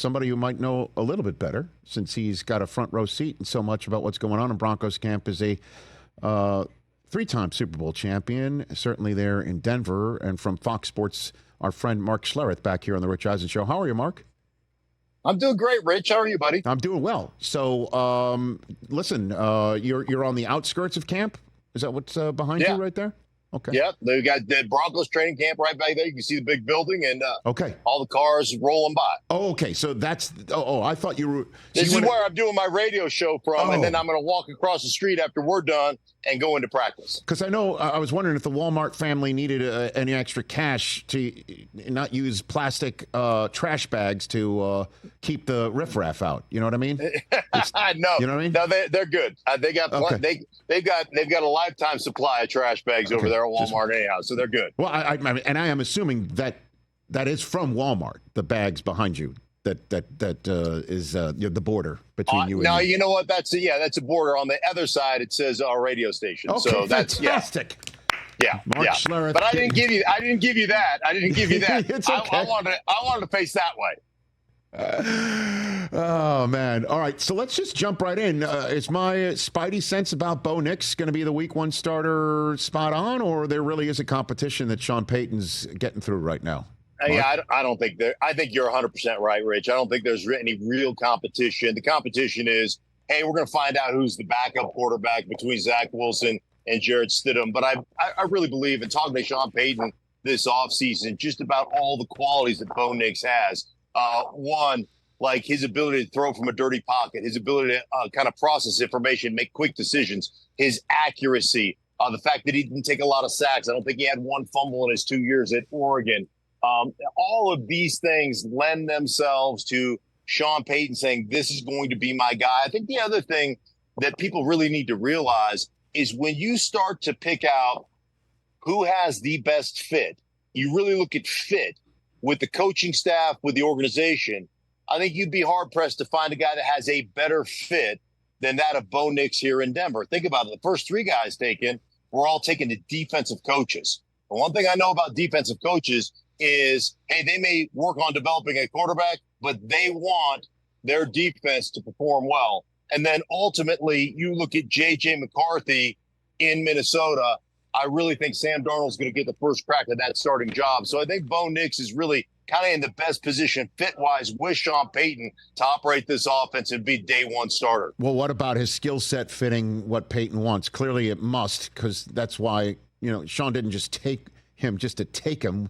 somebody who might know a little bit better since he's got a front row seat and so much about what's going on in Broncos camp, is a three-time Super Bowl champion, certainly there in Denver, and from Fox Sports, our friend Mark Schlereth back here on the Rich Eisen Show. How are you, Mark? I'm doing great, Rich. How are you, buddy? I'm doing well. So, listen, you're on the outskirts of camp? Is that what's behind you right there? Okay. Yeah, they got the Broncos training camp right back there. You can see the big building and all the cars rolling by. Oh, okay. So that's I thought you were. So this is where I'm doing my radio show from, and then I'm going to walk across the street after we're done and go into practice. Because I know I was wondering if the Walmart family needed any extra cash to not use plastic trash bags to keep the riffraff out. You know what I mean? No, you know what I mean? No, they're good. They got they've got a lifetime supply of trash bags over there at Walmart anyhow, so they're good. Well, I am assuming that is from Walmart. The bags behind you. That is the border between you and no, you know what? That's a border. On the other side, it says our radio station. Okay, so that's fantastic. Yeah, Mark Schlereth. But I didn't give you that. It's okay. I wanted to face that way. Oh man! All right, so let's just jump right in. Is my spidey sense about Bo Nix going to be the Week 1 starter spot on, or there really is a competition that Sean Payton's getting through right now? Yeah, I don't think there. I think you're 100% right, Rich. I don't think there's any real competition. The competition is, hey, we're going to find out who's the backup quarterback between Zach Wilson and Jarrett Stidham. But I really believe in talking to Sean Payton this offseason, just about all the qualities that Bo Nix has. One, like his ability to throw from a dirty pocket, his ability to kind of process information, make quick decisions, his accuracy, the fact that he didn't take a lot of sacks. I don't think he had one fumble in his 2 years at Oregon. All of these things lend themselves to Sean Payton saying, this is going to be my guy. I think the other thing that people really need to realize is when you start to pick out who has the best fit, you really look at fit with the coaching staff, with the organization. I think you'd be hard-pressed to find a guy that has a better fit than that of Bo Nix here in Denver. Think about it. The first three guys taken were all taken to defensive coaches. And one thing I know about defensive coaches is, hey, they may work on developing a quarterback, but they want their defense to perform well. And then ultimately, you look at J.J. McCarthy in Minnesota. I really think Sam Darnold's going to get the first crack at that starting job. So I think Bo Nix is really kind of in the best position fit-wise with Sean Payton to operate this offense and be day one starter. Well, what about his skill set fitting what Payton wants? Clearly it must, because that's why, Sean didn't just take him just to take him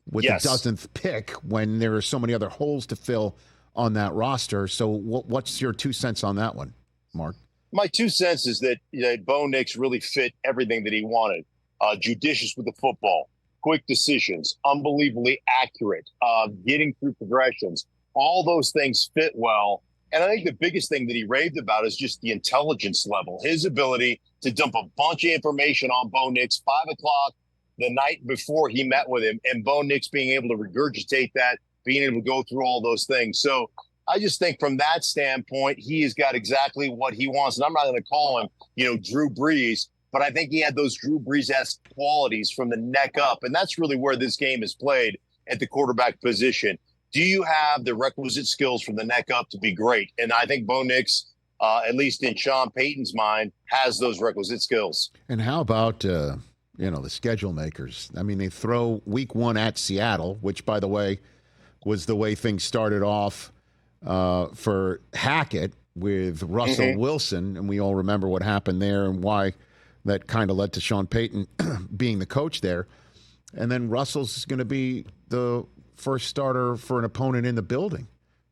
with the dozenth pick when there are so many other holes to fill on that roster. So what's your 2 cents on that one, Mark? My 2 cents is that Bo Nix really fit everything that he wanted. Judicious with the football, quick decisions, unbelievably accurate, getting through progressions. All those things fit well. And I think the biggest thing that he raved about is just the intelligence level, his ability to dump a bunch of information on Bo Nix, 5 o'clock the night before he met with him, and Bo Nix being able to regurgitate that, being able to go through all those things. So I just think from that standpoint, he has got exactly what he wants. And I'm not going to call him, Drew Brees, but I think he had those Drew Brees-esque qualities from the neck up. And that's really where this game is played at the quarterback position. Do you have the requisite skills from the neck up to be great? And I think Bo Nix, at least in Sean Payton's mind, has those requisite skills. And how about, the schedule makers? I mean, they throw Week 1 at Seattle, which, by the way, was the way things started off for Hackett with Russell Wilson, and we all remember what happened there and why that kind of led to Sean Payton being the coach there. And then Russell's going to be the first starter for an opponent in the building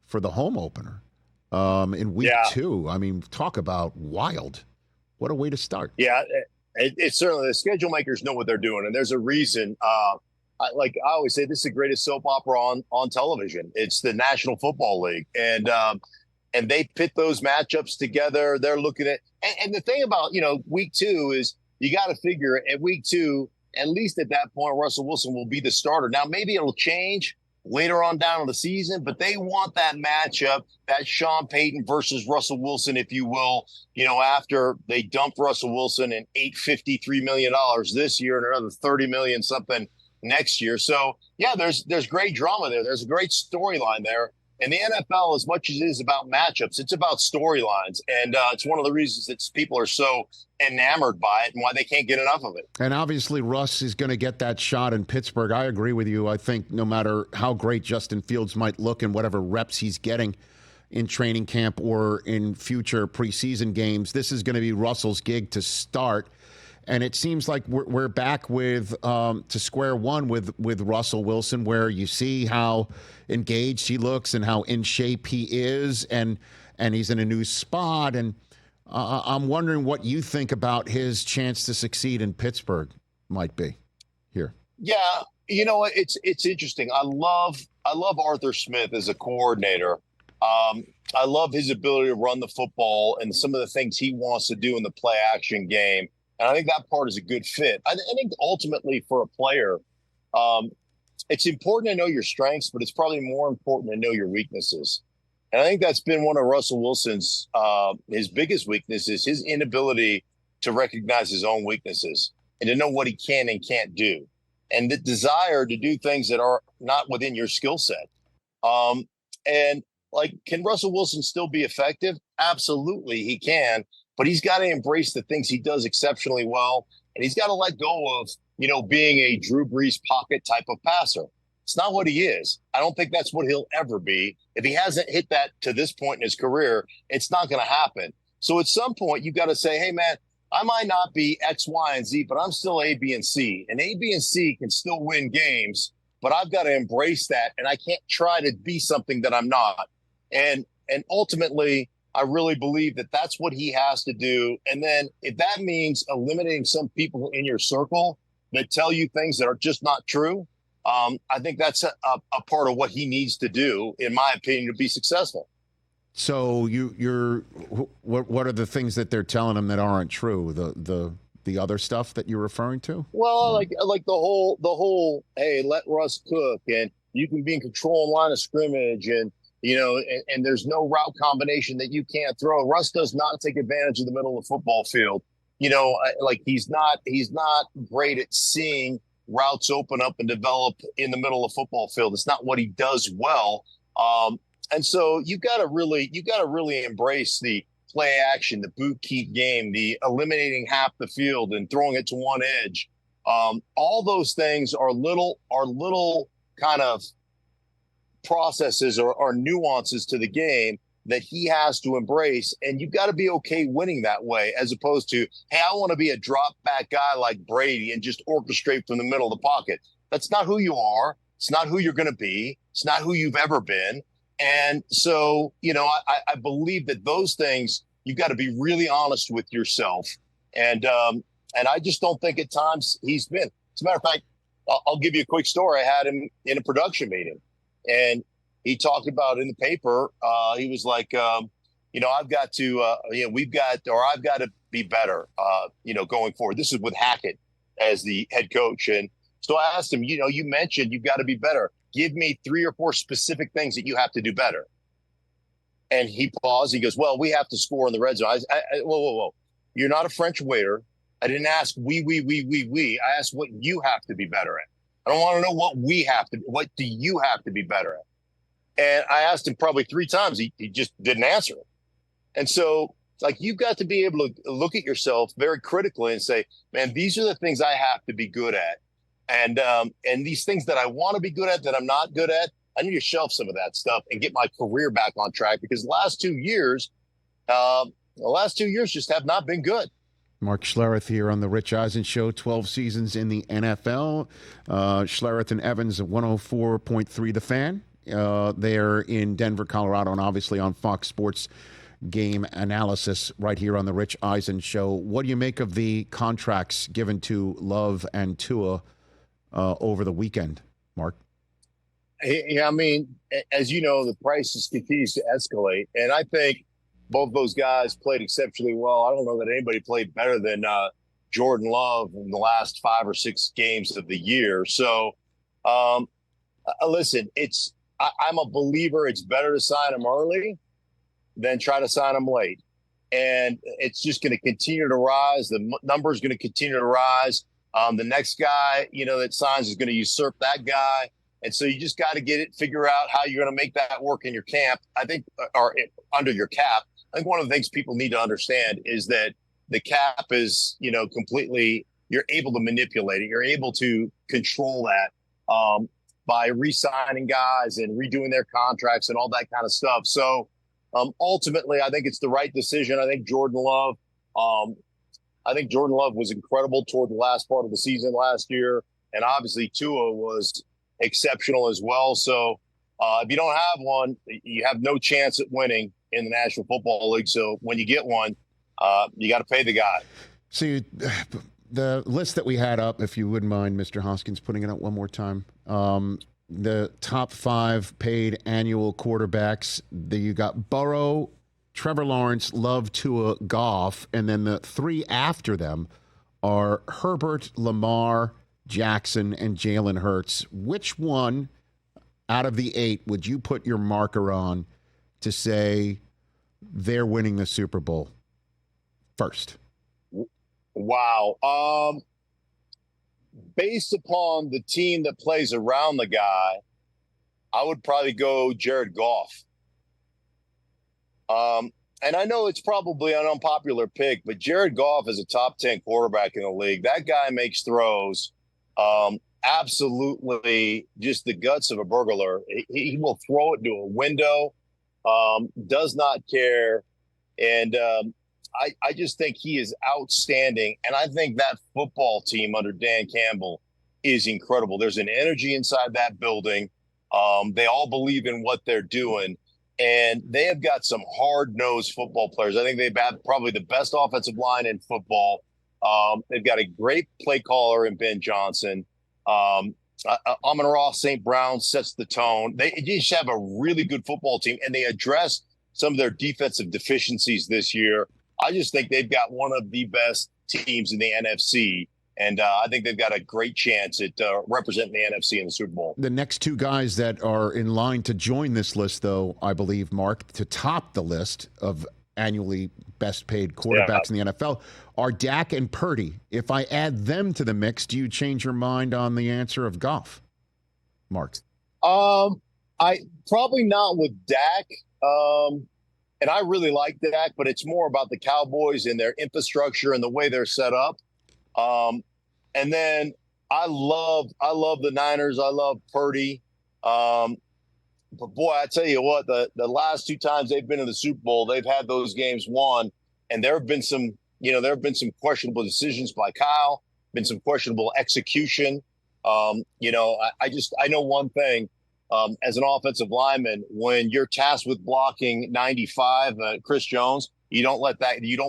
for the home opener in Week 2. I mean, talk about wild. What a way to start. Yeah, it's certainly the schedule makers know what they're doing, and there's a reason. I always say, this is the greatest soap opera on television. It's the National Football League, and they pit those matchups together. They're looking at, and the thing about Week 2 is you got to figure at Week 2, at least at that point, Russell Wilson will be the starter. Now maybe it'll change later on down in the season, but they want that matchup, that Sean Payton versus Russell Wilson, if you will, after they dumped Russell Wilson in $853 million this year and another $30 million something next year. So yeah, there's great drama there. There's a great storyline there. In the NFL, as much as it is about matchups, it's about storylines. And it's one of the reasons that people are so enamored by it and why they can't get enough of it. And obviously, Russ is going to get that shot in Pittsburgh. I agree with you. I think no matter how great Justin Fields might look and whatever reps he's getting in training camp or in future preseason games, this is going to be Russell's gig to start. And it seems like we're back with to square one with Russell Wilson, where you see how engaged he looks and how in shape he is, and he's in a new spot. And I'm wondering what you think about his chance to succeed in Pittsburgh might be here. Yeah, it's interesting. I love Arthur Smith as a coordinator. I love his ability to run the football and some of the things he wants to do in the play action game. And I think that part is a good fit. I think ultimately for a player, it's important to know your strengths, but it's probably more important to know your weaknesses. And I think that's been one of Russell Wilson's his biggest weaknesses, his inability to recognize his own weaknesses and to know what he can and can't do, and the desire to do things that are not within your skill set. And can Russell Wilson still be effective? Absolutely, he can. But he's got to embrace the things he does exceptionally well. And he's got to let go of, being a Drew Brees pocket type of passer. It's not what he is. I don't think that's what he'll ever be. If he hasn't hit that to this point in his career, it's not going to happen. So at some point, you've got to say, hey, man, I might not be X, Y, and Z, but I'm still A, B, and C. And A, B, and C can still win games, but I've got to embrace that. And I can't try to be something that I'm not. And ultimately, I really believe that that's what he has to do. And then if that means eliminating some people in your circle that tell you things that are just not true, I think that's a part of what he needs to do, in my opinion, to be successful. So what are the things that they're telling him that aren't true? The other stuff that you're referring to? Well, like the whole, hey, let Russ cook, and you can be in control in line of scrimmage, and and there's no route combination that you can't throw. Russ does not take advantage of the middle of the football field. He's not great at seeing routes open up and develop in the middle of the football field. It's not what he does well. And so you got to really embrace the play action, the boot keep game, the eliminating half the field and throwing it to one edge. All those things are little kind of processes or nuances to the game that he has to embrace, and you've got to be okay winning that way, as opposed to, hey, I want to be a drop back guy like Brady and just orchestrate from the middle of the pocket. That's not who you are. It's not who you're going to be. It's not who you've ever been. And so, I believe that those things, you've got to be really honest with yourself. And I just don't think at times he's been. As a matter of fact, I'll give you a quick story. I had him in a production meeting, and he talked about in the paper. He was like, I've got to, I've got to be better, going forward. This is with Hackett as the head coach. And so I asked him, you mentioned you've got to be better. Give me 3 or 4 specific things that you have to do better. And he paused. He goes, well, we have to score in the red zone. Whoa. You're not a French waiter. I didn't ask we. I asked what you have to be better at. I don't want to know what do you have to be better at? And I asked him probably 3 times. He just didn't answer it. And so you've got to be able to look at yourself very critically and say, man, these are the things I have to be good at. And these things that I want to be good at that I'm not good at, I need to shelf some of that stuff and get my career back on track, because the last 2 years just have not been good. Mark Schlereth here on the Rich Eisen Show, 12 seasons in the NFL. Schlereth and Evans at 104.3 The Fan. They're in Denver, Colorado, and obviously on Fox Sports Game Analysis right here on the Rich Eisen Show. What do you make of the contracts given to Love and Tua over the weekend, Mark? Yeah, I mean, as you know, the prices continues to escalate, and I think both those guys played exceptionally well. I don't know that anybody played better than Jordan Love in the last 5 or 6 games of the year. So, listen, I'm a believer it's better to sign them early than try to sign them late. And it's just going to continue to rise. The number is going to continue to rise. The next guy, that signs is going to usurp that guy. And so you just got to figure out how you're going to make that work in your camp, I think, or under your cap. I think one of the things people need to understand is that the cap is, completely, you're able to manipulate it. You're able to control that by re-signing guys and redoing their contracts and all that kind of stuff. So ultimately, I think it's the right decision. I think Jordan Love was incredible toward the last part of the season last year. And obviously Tua was exceptional as well. So if you don't have one, you have no chance at winning in the National Football League. So when you get one, you got to pay the guy. See, the list that we had up, if you wouldn't mind, Mr. Hoskins, putting it up one more time. The top 5 paid annual quarterbacks. You got Burrow, Trevor Lawrence, Love, Tua, Goff, and then the 3 after them are Herbert, Lamar, Jackson, and Jalen Hurts. Which one out of the 8 would you put your marker on to say they're winning the Super Bowl first? Wow. Based upon the team that plays around the guy, I would probably go Jared Goff. And I know it's probably an unpopular pick, but Jared Goff is a top 10 quarterback in the league. That guy makes throws. Absolutely just the guts of a burglar. He will throw it to a window, does not care. And I just think he is outstanding. And I think that football team under Dan Campbell is incredible. There's an energy inside that building. They all believe in what they're doing. And they have got some hard-nosed football players. I think they've had probably the best offensive line in football. They've got a great play caller in Ben Johnson. Amon-Ra St. Brown sets the tone. They just have a really good football team, and they address some of their defensive deficiencies this year. I just think they've got one of the best teams in the NFC, and I think they've got a great chance at representing the NFC in the Super Bowl. The next 2 guys that are in line to join this list, though, I believe, Mark, to top the list of annually best paid quarterbacks in the NFL are Dak and Purdy. If I add them to the mix, do you change your mind on the answer of Goff, Mark? I probably not with Dak. And I really like Dak, but it's more about the Cowboys and their infrastructure and the way they're set up. And then I love the Niners. I love Purdy. But boy, I tell you what, the last 2 times they've been in the Super Bowl, they've had those games won, and there have been some questionable decisions by Kyle, been some questionable execution. I know one thing. As an offensive lineman, when you're tasked with blocking 95, Chris Jones, you don't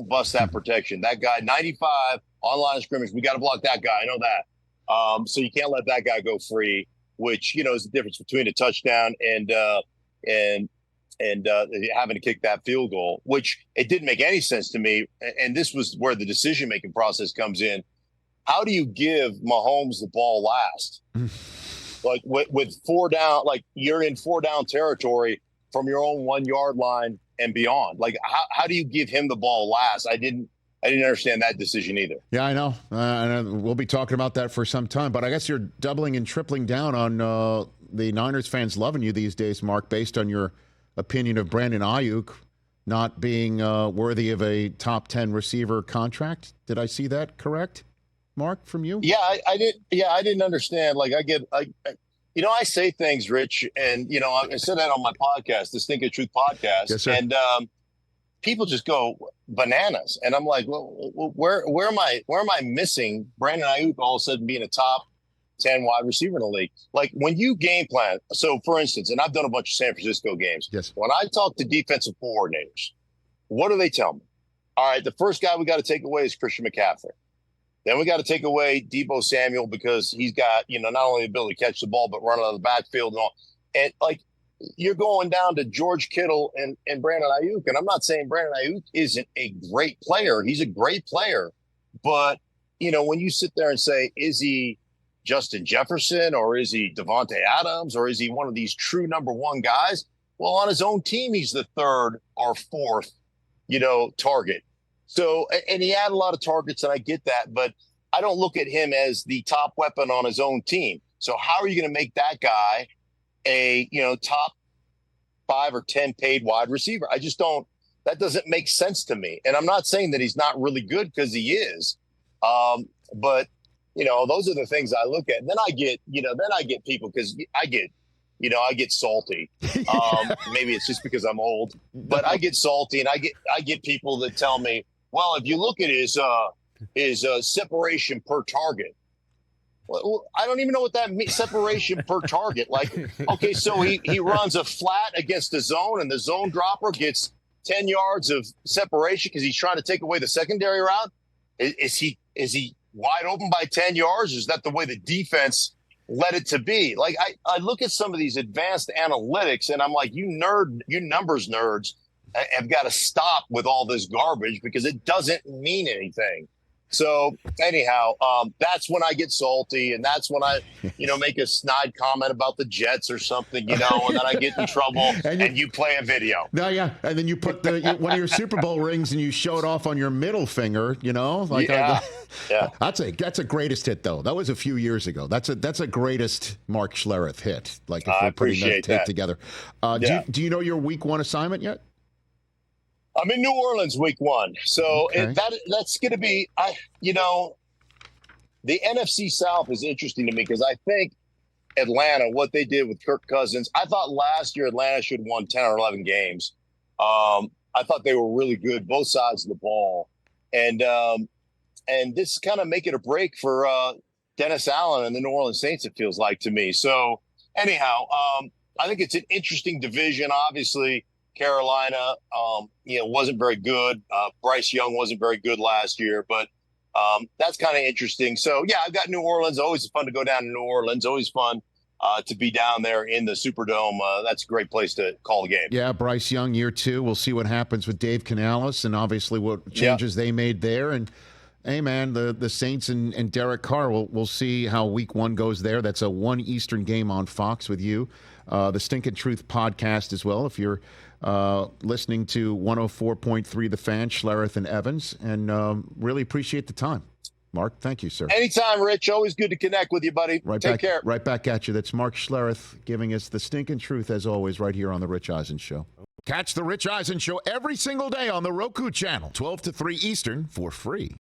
bust that protection. That guy, 95 on line of scrimmage, we got to block that guy. I know that. So you can't let that guy go free, which, is the difference between a touchdown and having to kick that field goal, which it didn't make any sense to me. And this was where the decision-making process comes in. How do you give Mahomes the ball last? Like with 4 down, like you're in 4 down territory from your own 1 yard line and beyond. Like how do you give him the ball last? I didn't understand that decision either. Yeah, I know. And we'll be talking about that for some time. But I guess you're doubling and tripling down on the Niners fans loving you these days, Mark, based on your opinion of Brandon Aiyuk not being worthy of a top 10 receiver contract. Did I see that correct, Mark, from you? Yeah, I did. Yeah, I didn't understand. Like I say things, Rich, and I said that on my podcast, the Stink of Truth podcast. Yes, sir. And people just go bananas, and I'm like, well, where am I missing Brandon Aiyuk all of a sudden being a top 10 wide receiver in the league? Like when you game plan. So, for instance, and I've done a bunch of San Francisco games. Yes. When I talk to defensive coordinators, what do they tell me? All right, the first guy we got to take away is Christian McCaffrey. Then we got to take away Deebo Samuel because he's got, not only the ability to catch the ball, but run out of the backfield and all. And like you're going down to George Kittle and Brandon Aiyuk. And I'm not saying Brandon Aiyuk isn't a great player. He's a great player. But, when you sit there and say, is he Justin Jefferson or is he Devontae Adams or is he one of these true number 1 guys? Well, on his own team, he's the 3rd or 4th, target. So, and he had a lot of targets, and I get that, but I don't look at him as the top weapon on his own team. So how are you going to make that guy a, top 5 or 10 paid wide receiver? I just don't. That doesn't make sense to me. And I'm not saying that he's not really good, because he is. But those are the things I look at. And then I get people, because I get salty. Maybe it's just because I'm old, but I get salty, and I get people that tell me, well, if you look at his separation per target. Well, I don't even know what that means, separation per target. Like, okay, so he runs a flat against the zone, and the zone dropper gets 10 yards of separation because he's trying to take away the secondary route. Is he wide open by 10 yards? Or is that the way the defense let it to be? Like, I look at some of these advanced analytics, and I'm like, you numbers nerds have got to stop with all this garbage, because it doesn't mean anything. So anyhow, that's when I get salty, and that's when I, make a snide comment about the Jets or something, and then I get in trouble, and you play a video. No, yeah, and then you put one of your Super Bowl rings, and you show it off on your middle finger, like yeah. That's a greatest hit, though. That was a few years ago. That's a greatest Mark Schlereth hit. Like, if we're putting that tape together. Do you know your Week 1 assignment yet? I'm in New Orleans week 1. So Okay. that's going to be, the NFC South is interesting to me, because I think Atlanta, what they did with Kirk Cousins, I thought last year Atlanta should have won 10 or 11 games. I thought they were really good, both sides of the ball. And this is kind of make it or break for Dennis Allen and the New Orleans Saints, it feels like to me. So anyhow, I think it's an interesting division. Obviously, Carolina, wasn't very good. Bryce Young wasn't very good last year, but that's kind of interesting. So, yeah, I've got New Orleans. Always fun to go down to New Orleans. Always fun to be down there in the Superdome. That's a great place to call the game. Yeah, Bryce Young, year 2. We'll see what happens with Dave Canales, and obviously what changes they made there. And, hey, man, the Saints and Derek Carr, we'll see how week 1 goes there. That's a 1 Eastern game on Fox with you. The Stinkin' Truth podcast as well, if you're listening to 104.3 The Fan, Schlereth and Evans, and really appreciate the time. Mark, thank you, sir. Anytime, Rich. Always good to connect with you, buddy. Take care. Right back at you. That's Mark Schlereth giving us the Stinkin' Truth, as always, right here on The Rich Eisen Show. Catch The Rich Eisen Show every single day on the Roku channel, 12 to 3 Eastern, for free.